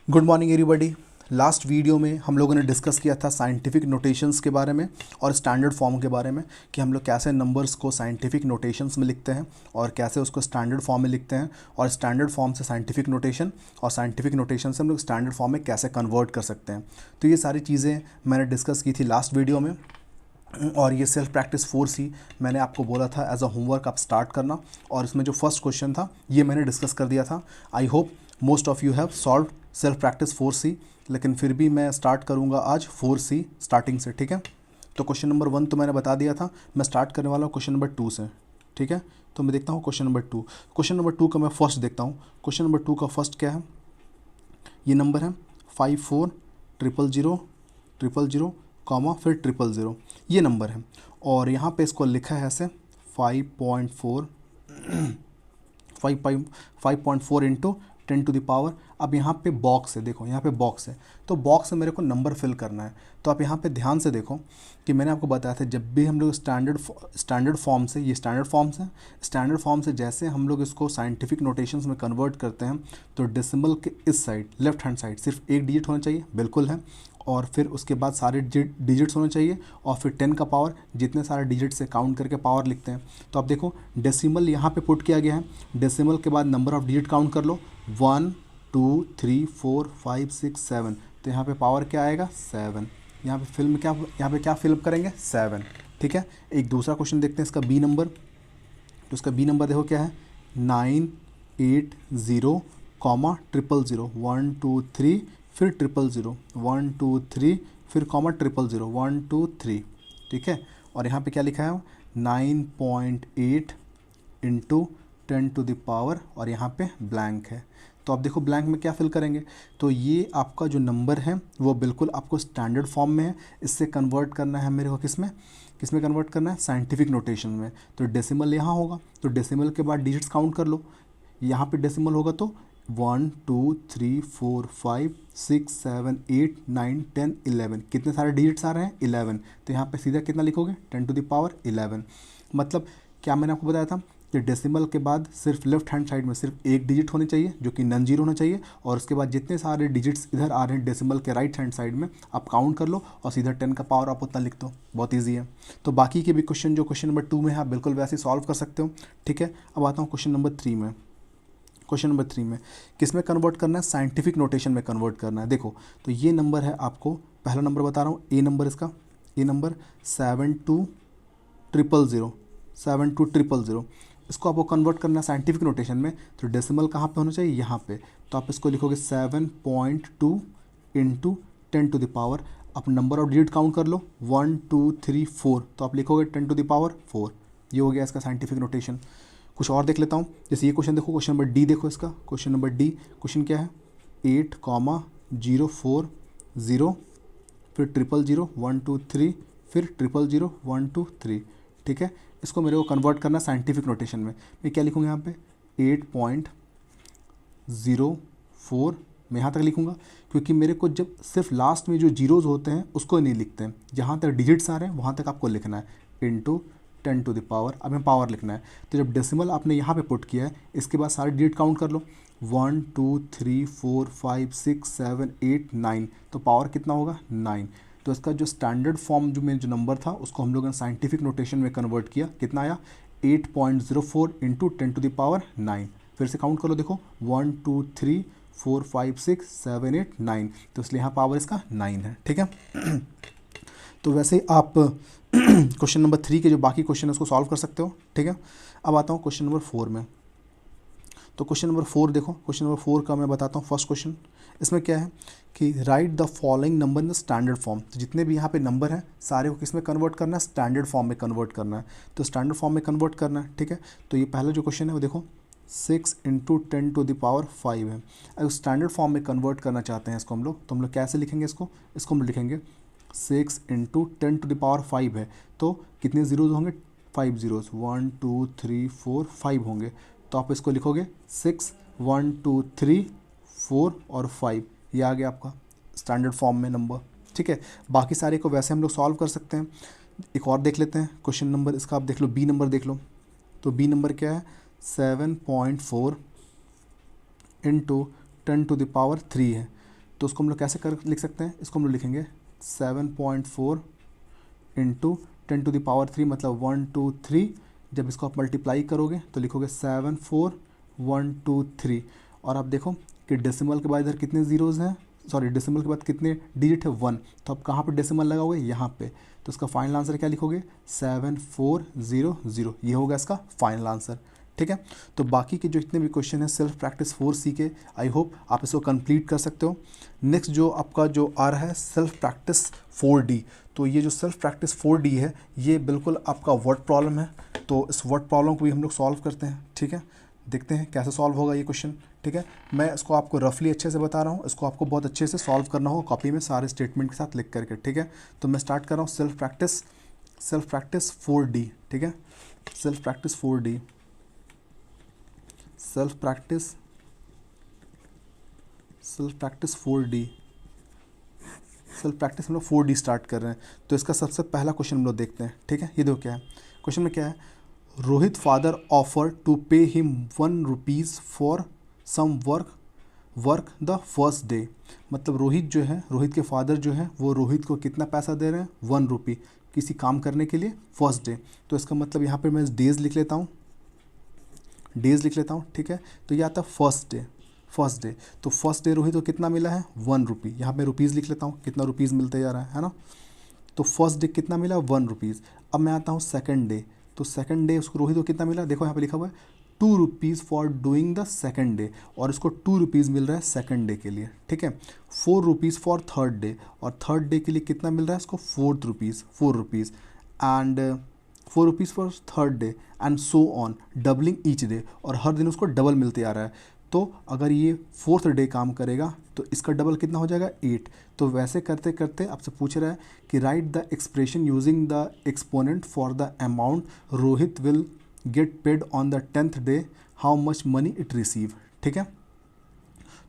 Good morning everybody. Last video में हम लोगों ने डिस्कस किया था साइंटिफिक नोटेशंस के बारे में और स्टैंडर्ड फॉर्म के बारे में कि हम लोग कैसे नंबर्स को साइंटिफिक नोटेशंस में लिखते हैं और कैसे उसको स्टैंडर्ड फॉर्म में लिखते हैं और स्टैंडर्ड फॉर्म से साइंटिफिक नोटेशन और साइंटिफिक नोटेशन से हम लोग स्टैंडर्ड फॉर्म में कैसे कन्वर्ट कर सकते हैं। तो ये सारी चीज़ें मैंने डिस्कस की थी लास्ट वीडियो में। और ये सेल्फ प्रैक्टिस 4C मैंने आपको बोला था एज अ होमवर्क आप स्टार्ट करना, और इसमें जो फर्स्ट क्वेश्चन था ये मैंने डिस्कस कर दिया था। I hope most of you have solve self practice 4C, लेकिन फिर भी मैं स्टार्ट करूँगा आज 4C स्टार्टिंग से, ठीक है। तो क्वेश्चन नंबर 1 तो मैंने बता दिया था, मैं स्टार्ट करने वाला हूँ क्वेश्चन नंबर 2 से, ठीक है। तो मैं देखता हूँ क्वेश्चन नंबर 2। क्वेश्चन नंबर 2 का मैं फर्स्ट देखता हूँ। क्वेश्चन नंबर 2 का फर्स्ट क्या है, ये नंबर है 54000000, कॉमा फिर 000, ये नंबर है। और यहाँ पे इसको लिखा है ऐसे 5.4 इंटू 10 टू द पावर। अब यहाँ पे बॉक्स है, देखो यहाँ पे बॉक्स है, तो बॉक्स में मेरे को नंबर फिल करना है। तो आप यहाँ पे ध्यान से देखो कि मैंने आपको बताया था जब भी हम लोग स्टैंडर्ड फॉर्म से, ये स्टैंडर्ड फॉर्म्स है, स्टैंडर्ड फॉर्म से जैसे हम लोग इसको साइंटिफिक नोटेशंस में कन्वर्ट करते हैं तो डेसिमल के इस साइड लेफ्ट हैंड साइड सिर्फ एक डिजिट होना चाहिए, बिल्कुल है। और फिर उसके बाद सारे डिजिट्स होने चाहिए और फिर 10 का पावर, जितने सारे डिजिट से काउंट करके पावर लिखते हैं। तो आप देखो डेसिमल यहाँ पे पुट किया गया है, डेसिमल के बाद नंबर ऑफ डिजिट काउंट कर लो 1 2 3 4 5 6 7, तो यहाँ पे पावर क्या आएगा 7। यहाँ पे क्या फिल करेंगे 7, ठीक है। एक दूसरा क्वेश्चन देखते हैं इसका बी नंबर। तो इसका बी नंबर देखो क्या है 980, 000, 1 2 3 फिर 000, 1 2 3 फिर 000, 1 2 3, ठीक है। और यहाँ पे क्या लिखा है 9.8 इंटू 10 टू द पावर, और यहाँ पे ब्लैंक है। तो आप देखो ब्लैंक में क्या फिल करेंगे, तो ये आपका जो नंबर है वो बिल्कुल आपको स्टैंडर्ड फॉर्म में है, इससे कन्वर्ट करना है मेरे को किस में कन्वर्ट करना है, साइंटिफिक नोटेशन में। तो डेसिमल यहाँ होगा, तो डेसिमल के बाद डिजिट्स काउंट कर लो। यहाँ पे डेसिमल होगा तो 1 2 3 4 5 6 7 8 9 10 11, कितने सारे डिजिट्स आ रहे हैं 11। तो यहाँ पे सीधा कितना लिखोगे 10 टू द पावर 11। मतलब क्या मैंने आपको बताया था कि डेसिमल के बाद सिर्फ लेफ्ट हैंड साइड में सिर्फ एक डिजिट होनी चाहिए जो कि नॉन जीरो होना चाहिए, और उसके बाद जितने सारे डिजिट्स इधर आ रहे हैं डेसिमल के राइट हैंड साइड में आप काउंट कर लो और सीधा 10 का पावर आप उतना लिख दो। बहुत ईजी है। तो बाकी के भी क्वेश्चन जो क्वेश्चन नंबर 2 में है आप बिल्कुल वैसे ही सॉल्व कर सकते हो, ठीक है। अब आता हूँ क्वेश्चन नंबर 3 में। क्वेश्चन नंबर 3 में किस में कन्वर्ट करना है, साइंटिफिक नोटेशन में कन्वर्ट करना है। देखो तो ये नंबर है, आपको पहला नंबर बता रहा हूँ, ए नंबर इसका, ए नंबर 72000, इसको आपको कन्वर्ट करना है साइंटिफिक नोटेशन में। तो डेसिमल कहाँ पे होना चाहिए, यहाँ पे। तो आप इसको लिखोगे 7.2 इंटू 10 टू द पावर। आप नंबर ऑफ डिजिट काउंट कर लो 1 2 3 4, तो आप लिखोगे 10 टू द पावर 4। ये हो गया इसका साइंटिफिक नोटेशन। कुछ और देख लेता हूँ, जैसे ये क्वेश्चन देखो, क्वेश्चन नंबर डी देखो इसका, क्वेश्चन नंबर डी। क्वेश्चन क्या है 8,040, फिर 000, 1 2 3 फिर 000, 1 2 3, ठीक है। इसको मेरे को कन्वर्ट करना साइंटिफिक नोटेशन में। मैं क्या लिखूँगा यहाँ पे 8.04 मैं यहाँ तक लिखूँगा, क्योंकि मेरे को जब सिर्फ लास्ट में जो जीरोज़ होते हैं उसको नहीं लिखते हैं, जहाँ तक डिजिट्स आ रहे हैं वहाँ तक आपको लिखना है इंटू 10 टू द पावर। अब हमें पावर लिखना है, तो जब डेसिमल आपने यहाँ पे पुट किया है इसके बाद सारे डिजिट काउंट कर लो 1 2 3 4 5 6 7 8 9, तो पावर कितना होगा 9। तो इसका जो स्टैंडर्ड फॉर्म जो मेरा जो नंबर था उसको हम लोगों ने साइंटिफिक नोटेशन में कन्वर्ट किया, कितना आया 8.04 इंटू 10 टू द पावर 9। फिर से काउंट कर लो, देखो 1 2 3 4 5 6 7 8 9, तो इसलिए यहाँ पावर इसका 9 है, ठीक है। तो वैसे ही आप क्वेश्चन नंबर 3 के जो बाकी क्वेश्चन है उसको सॉल्व कर सकते हो, ठीक है। अब आता हूँ क्वेश्चन नंबर 4 में। तो क्वेश्चन नंबर 4 देखो, क्वेश्चन नंबर 4 का मैं बताता हूँ फर्स्ट क्वेश्चन। इसमें क्या है कि right the following number in the standard form. तो जितने भी यहाँ पे नंबर हैं सारे को किस में कन्वर्ट करना है, स्टैंडर्ड फॉर्म में कन्वर्ट करना है। तो स्टैंडर्ड फॉर्म में कन्वर्ट करना है, ठीक है। तो ये पहला जो क्वेश्चन है वो देखो 6 इंटू 10 टू द पावर 5 है। अगर स्टैंडर्ड फॉर्म में कन्वर्ट करना चाहते हैं इसको हम लोग, तो हम लोग कैसे लिखेंगे इसको हम लिखेंगे 6 इंटू 10 टू द पावर 5 है, तो कितने जीरोज़ होंगे 5 जीरोज़, 1 2 3 4 5 होंगे। तो आप इसको लिखोगे 6 1 2 3 4 और 5, ये आ गया आपका स्टैंडर्ड फॉर्म में नंबर, ठीक है। बाकी सारे को वैसे हम लोग सॉल्व कर सकते हैं। एक और देख लेते हैं क्वेश्चन नंबर इसका, आप देख लो बी नंबर देख लो। तो बी नंबर क्या है 7.4 इंटू 10 टू द पावर 3 है। तो उसको हम लोग कैसे कर लिख सकते हैं, इसको हम लोग लिखेंगे 7.4 इंटू 10⁻³ मतलब 1 2 3। जब इसको आप मल्टीप्लाई करोगे तो लिखोगे 7 4 1 2 3। और आप देखो कि डेसिमल के बाद इधर कितने ज़ीरोज़ हैं, सॉरी डेसिमल के बाद कितने डिजिट है 1, तो आप कहाँ पर डेसिमल लगाओगे, यहाँ पे। तो इसका फाइनल आंसर क्या लिखोगे 7400, ये होगा इसका फाइनल आंसर। ठीक है, तो बाकी के जो इतने भी क्वेश्चन हैं सेल्फ प्रैक्टिस 4C के, आई होप आप इसको कंप्लीट कर सकते हो। नेक्स्ट जो आपका जो आ रहा है सेल्फ प्रैक्टिस 4D, तो ये जो सेल्फ प्रैक्टिस 4D है ये बिल्कुल आपका वर्ड प्रॉब्लम है। तो इस वर्ड प्रॉब्लम को भी हम लोग सॉल्व करते हैं। ठीक है, देखते हैं कैसे सॉल्व होगा ये क्वेश्चन। ठीक है, मैं इसको आपको रफली अच्छे से बता रहा हूँ, इसको आपको बहुत अच्छे से सॉल्व करना होगा कॉपी में सारे स्टेटमेंट के साथ लिख करके। ठीक है, तो मैं स्टार्ट कर रहा हूँ सेल्फ प्रैक्टिस 4D। ठीक है, self practice 4D, self practice 4D, self practice हम लोग 4D स्टार्ट कर रहे हैं। तो इसका सबसे पहला क्वेश्चन हम लोग देखते हैं। ठीक है, ये देखो क्या है क्वेश्चन में, क्या है, Rohit father offer to pay him 1 rupees for some work the first day. मतलब रोहित जो है, रोहित के फादर जो है वो रोहित को कितना पैसा दे रहे हैं, 1 रुपी किसी काम करने के लिए फर्स्ट डे। तो इसका मतलब यहाँ पे मैं डेज़ लिख लेता हूँ, ठीक है, तो ये आता है फर्स्ट डे। तो फर्स्ट डे रोहित को कितना मिला है 1 रुपी, यहाँ पे रुपीज़ लिख लेता हूँ, कितना रुपीज़ मिलते जा रहा है ना। तो फर्स्ट डे कितना मिला 1 रुपीज़। अब मैं आता हूँ सेकंड डे, तो सेकंड डे उसको रोहित को कितना मिला, देखो यहाँ पे लिखा हुआ है 2 rupees for doing the second day, और इसको 2 रुपीज़ मिल रहा है सेकंड डे के लिए। ठीक है, 4 रुपीज़ फॉर थर्ड डे, और थर्ड डे के लिए कितना मिल रहा है इसको 4 rupees and 4 rupees for third day and so on, doubling each day, और हर दिन उसको डबल मिलते आ रहा है। तो अगर ये 4th डे काम करेगा तो इसका डबल कितना हो जाएगा 8। तो वैसे करते करते आपसे पूछ रहा है कि right the expression using the exponent for the amount Rohit will get paid on the 10th day, how much money it receive. ठीक है,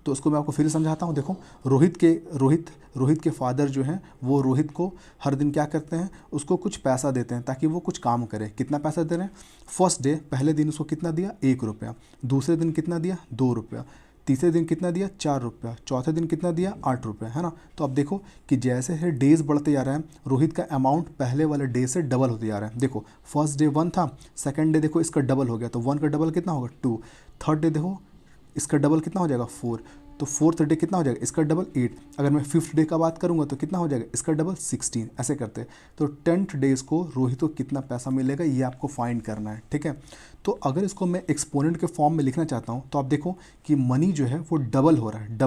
तो उसको मैं आपको फिर समझाता हूँ। देखो रोहित के फादर जो हैं वो रोहित को हर दिन क्या करते हैं, उसको कुछ पैसा देते हैं ताकि वो कुछ काम करे। कितना पैसा दे रहे हैं, फर्स्ट डे पहले दिन उसको कितना दिया 1 रुपया, दूसरे दिन कितना दिया 2 रुपया, तीसरे दिन कितना दिया 4 रुपया, चौथे दिन कितना दिया 8 रुपया, है ना। तो अब देखो कि जैसे है डेज़ बढ़ते जा रहे हैं रोहित का अमाउंट पहले वाले डे से डबल होते जा रहा है। देखो फर्स्ट डे 1 था, सेकंड डे देखो इसका डबल हो गया, तो 1 का डबल कितना होगा 2, थर्ड डे देखो इसका डबल कितना हो जाएगा 4, तो 4th डे कितना हो जाएगा इसका डबल 8। अगर मैं 5th डे का बात करूंगा तो कितना हो जाएगा इसका डबल 16, ऐसे करते हैं। तो 10th डेज़ को रोहित को कितना पैसा मिलेगा ये आपको फाइंड करना है। ठीक है, तो अगर इसको मैं एक्सपोनेंट के फॉर्म में लिखना चाहता हूँ तो आप देखो कि मनी जो है वो डबल हो रहा है,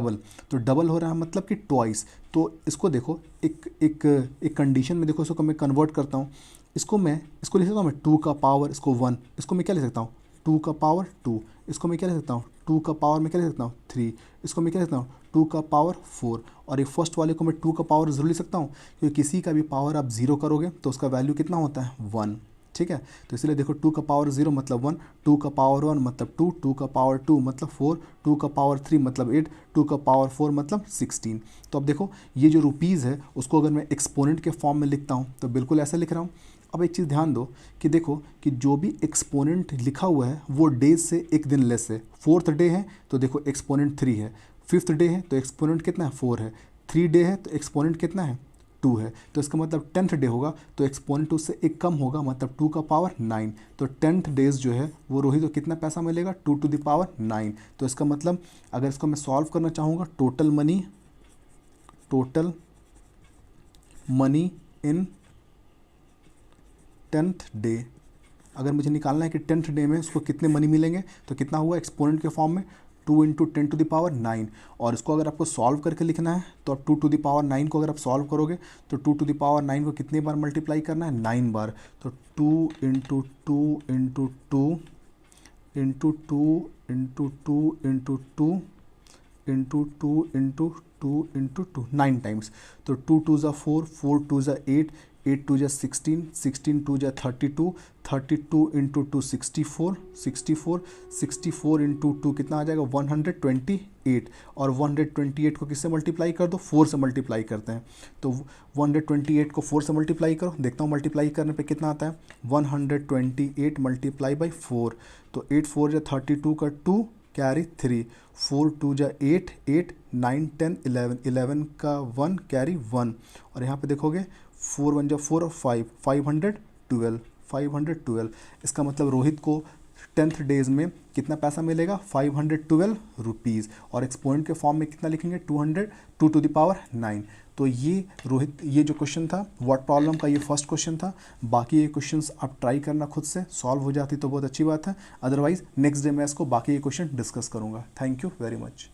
तो डबल हो रहा है मतलब कि ट्वाइस। तो इसको देखो एक कंडीशन में देखो, इसको मैं कन्वर्ट करता हूँ, इसको लिख सकता हूँ मैं 2 का पावर इसको 1, इसको मैं क्या लिख सकता हूँ 2 का पावर 2, इसको मैं क्या लिख सकता हूँ 2 का पावर में क्या लिख सकता हूँ 3, इसको मैं क्या लिख सकता हूँ 2 का पावर 4, और ये फर्स्ट वाले को मैं 2 का पावर जरूर लिख सकता हूँ क्योंकि किसी का भी पावर आप 0 करोगे तो उसका वैल्यू कितना होता है 1। ठीक है, तो इसलिए देखो 2 का पावर 0 मतलब 1, 2 का पावर 1 मतलब 2, 2 का पावर 2 मतलब 4, 2 का पावर 3 मतलब 8, 2 का पावर 4 मतलब 16। तो अब देखो ये जो रुपीज़ है उसको अगर मैं एक्सपोनेंट के फॉर्म में लिखता हूँ तो बिल्कुल ऐसा लिख रहा हूँ। अब एक चीज़ ध्यान दो कि देखो कि जो भी एक्सपोनेंट लिखा हुआ है वो डेज से एक दिन लेस है। 4th डे है तो देखो एक्सपोनेंट 3 है, 5th डे है तो एक्सपोनेंट कितना है 4 है, 3 डे है तो एक्सपोनेंट कितना है 2 है। तो इसका मतलब 10th डे होगा तो एक्सपोनेंट उससे एक कम होगा, मतलब 2 का पावर 9। तो 10th डेज जो है वो रोहित को कितना पैसा मिलेगा 2 टू द पावर 9। तो इसका मतलब अगर इसको मैं सॉल्व करना चाहूँगा total money in 10th day, अगर मुझे निकालना है कि 10th डे में उसको कितने मनी मिलेंगे तो कितना हुआ एक्सपोनेंट के फॉर्म में 2 इंटू 10 टू द पावर 9। और इसको अगर आपको सॉल्व करके लिखना है तो आप 2 टू द पावर 9 को अगर आप सॉल्व करोगे तो 2 टू द पावर 9 को कितने बार मल्टीप्लाई करना है 9 बार। तो 2 into 2 into 2 into 2 into 2 into 2 into 2 into 2 into 2 9 times. तो 2 2 ज़ा 4, 4 2 ज़ा 8, 8 2 ज़ा 16, 16 2 ज़ा 32, 32 इंटू 2 64, 64 इंटू 2 कितना आ जाएगा 128। और 128 को किससे मल्टीप्लाई कर दो 4 से मल्टीप्लाई करते हैं। तो 128 को 4 से मल्टीप्लाई करो, देखता हूँ मल्टीप्लाई करने पे कितना आता है 128 मल्टीप्लाई बाई 4। तो 8 4 ज़ा 32 का 2 कैरी 3, 4 2 जा 8, 8 9 10 11, 11 का 1 कैरी 1, और यहाँ पे देखोगे 4 1 जा 4 और 5, 512, 512। इसका मतलब रोहित को 10th डेज में कितना पैसा मिलेगा, 512 रुपीज़। और एक्सपोनेंट के फॉर्म में कितना लिखेंगे, 200, 2 टू द पावर 9। तो ये रोहित, ये जो क्वेश्चन था वर्ड प्रॉब्लम का, ये फर्स्ट क्वेश्चन था। बाकी ये क्वेश्चंस आप ट्राई करना खुद से, सॉल्व हो जाती तो बहुत अच्छी बात है, अदरवाइज नेक्स्ट डे मैं इसको बाकी ये क्वेश्चन डिस्कस करूँगा। Thank you very much.